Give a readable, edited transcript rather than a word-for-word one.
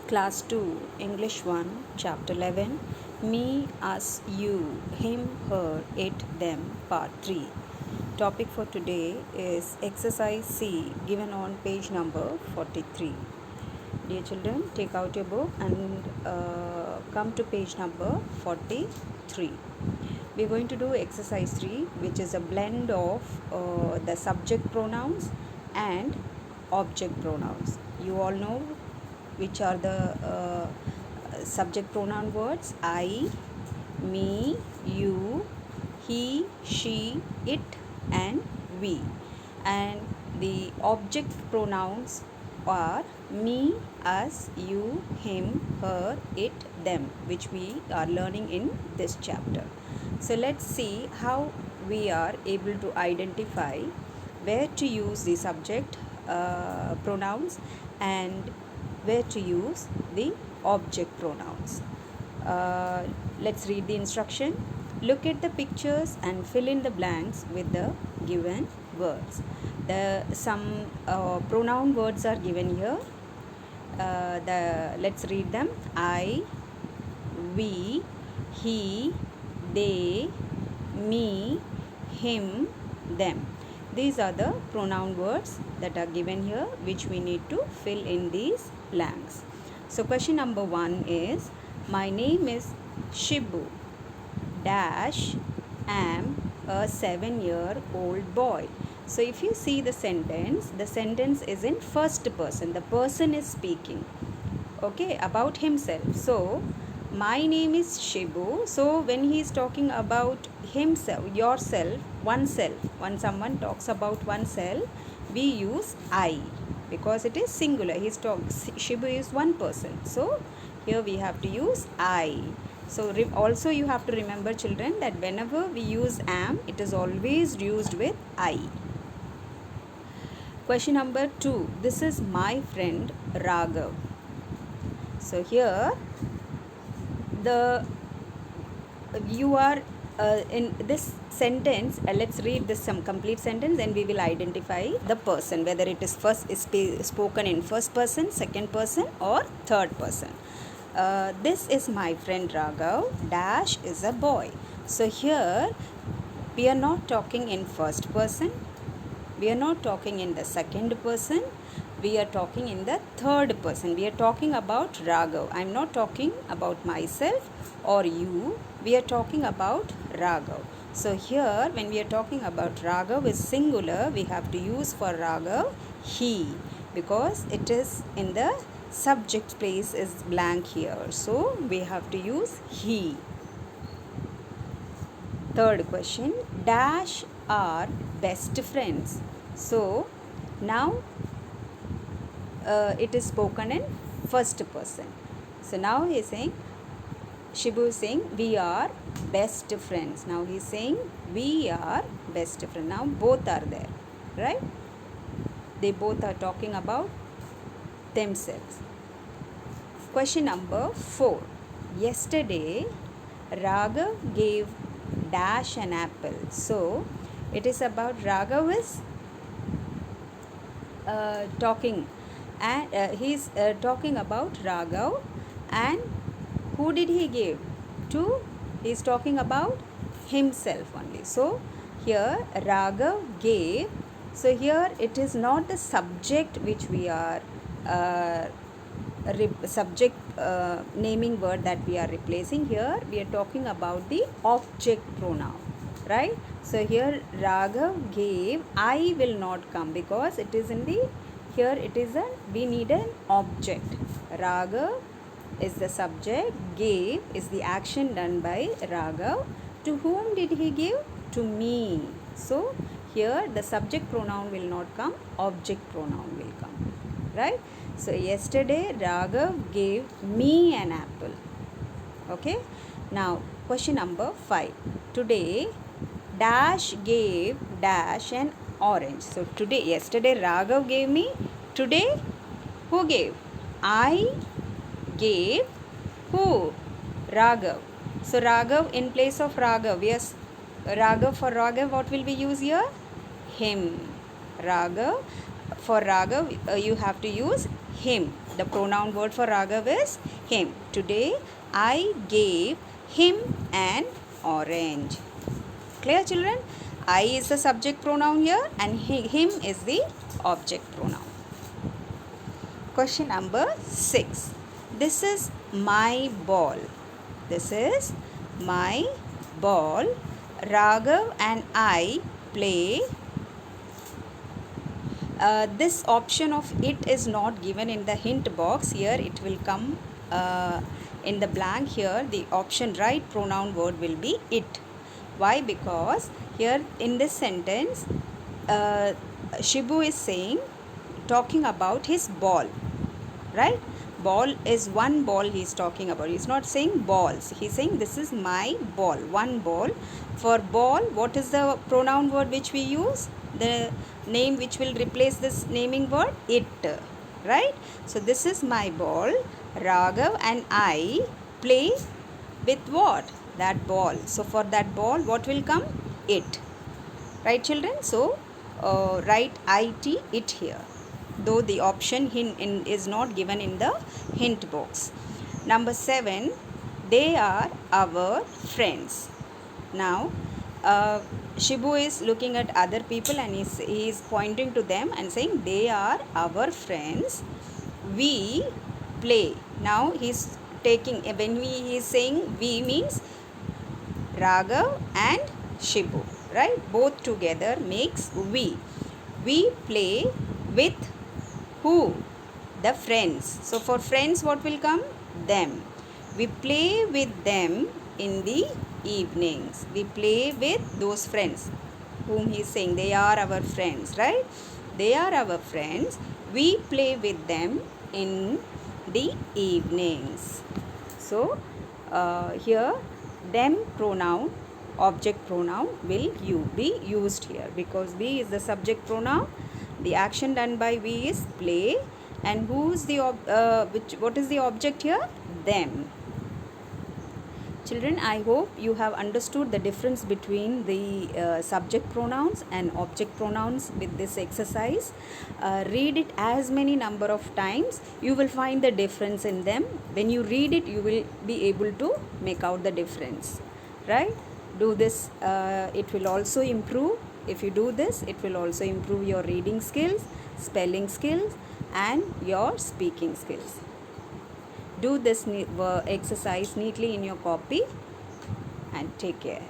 Class 2, English 1, Chapter 11, Me, Us, You, Him, Her, It, Them, Part 3. Topic for today is Exercise C, given on page number 43. Dear children, take out your book and come to page number 43. We are going to do exercise 3, which is a blend of the subject pronouns and object pronouns. You all know which are the subject pronoun words: I, me, you, he, she, it, and we. And the object pronouns are me, us, you, him, her, it, them, which we are learning in this chapter. So let's see how we are able to identify where to use the subject pronouns and where to use the object pronouns. Let's read the instruction. Look at the pictures and fill in the blanks with the given words. Some pronoun words are given here. Let's read them. I, we, he, they, me, him, them. These are the pronoun words that are given here, which we need to fill in these blanks. So question number 1 is, my name is Shibu dash am a 7-year-old boy. So if you see the sentence is in first person. The person is speaking, okay, about himself. So my name is Shibu. So when he is talking about himself, yourself, oneself, when someone talks about oneself, we use I, because it is singular. Shibu is one person. So here we have to use I. So also you have to remember, children, that whenever we use am, it is always used with I. Question number 2. This is my friend Raghav. So here you are in this sentence. Let's read this some complete sentence and we will identify the person, whether it is spoken in first person, second person, or third person. This is my friend Raghav dash is a boy. So here we are not talking in first person, we are not talking in the second person, we are talking in the third person. We are talking about Raghav. I am not talking about myself or you. We are talking about Raghav. So here when we are talking about Raghav is singular, we have to use for Raghav he, because it is in the subject place is blank here. So we have to use he. Third question, dash are best friends. So now it is spoken in first person. So now he is saying, Shibu is saying, we are best friends. Now he is saying, we are best friends. Now both are there, right? They both are talking about themselves. Question number 4. Yesterday, Raghav gave dash an apple. So it is about Raghav is talking, and he is talking about Raghav, and who did he give to? He is talking about himself only. So here Raghav gave. So here it is not the subject which we are subject naming word that we are replacing. Here we are talking about the object pronoun, right? So here Raghav gave, I will not come because it is in the, here it is we need an object. Raghav is the subject, gave is the action done by Raghav. To whom did he give? To me. So here the subject pronoun will not come, object pronoun will come, right? So yesterday Raghav gave me an apple. Okay. Now question number 5. Today dash gave dash an orange. So yesterday Raghav gave me. Today who gave? I gave who? Raghav. So Raghav in place of Raghav. Yes, Raghav, for Raghav what will we use here? Him. Raghav, for Raghav you have to use him. The pronoun word for Raghav is him. Today I gave him an orange. Clear, children? I is the subject pronoun here and him is the object pronoun. Question number 6. This is my ball. This is my ball. Raghav and I play. This option of it is not given in the hint box. Here it will come in the blank. Here the option right pronoun word will be it. Why? Because here in this sentence Shibu is saying, talking about his ball, right? Ball is one ball he is talking about. He is not saying balls. He is saying this is my ball, one ball. For ball, what is the pronoun word which we use? The name which will replace this naming word? It, right? So this is my ball. Raghav and I play with what? That ball. So for that ball, what will come? It. Right, children? So write it here, though the option is not given in the hint box. Number 7, they are our friends. Now Shibu is looking at other people and he is pointing to them and saying they are our friends. We play. Now he is taking, when he is saying we means Raghav and Shibu, right? Both together makes we. We play with who? The friends. So for friends, what will come? Them. We play with them in the evenings. We play with those friends whom he is saying they are our friends, right? They are our friends. We play with them in the evenings. So here them pronoun, object pronoun will be used here because we is the subject pronoun. The action done by we is play, and who is the what is the object here? Them. Children, I hope you have understood the difference between the subject pronouns and object pronouns with this exercise. Read it as many number of times. You will find the difference in them. When you read it, you will be able to make out the difference. Right? Do this. It will also improve. If you do this, it will also improve your reading skills, spelling skills, and your speaking skills. Do this exercise neatly in your copy and take care.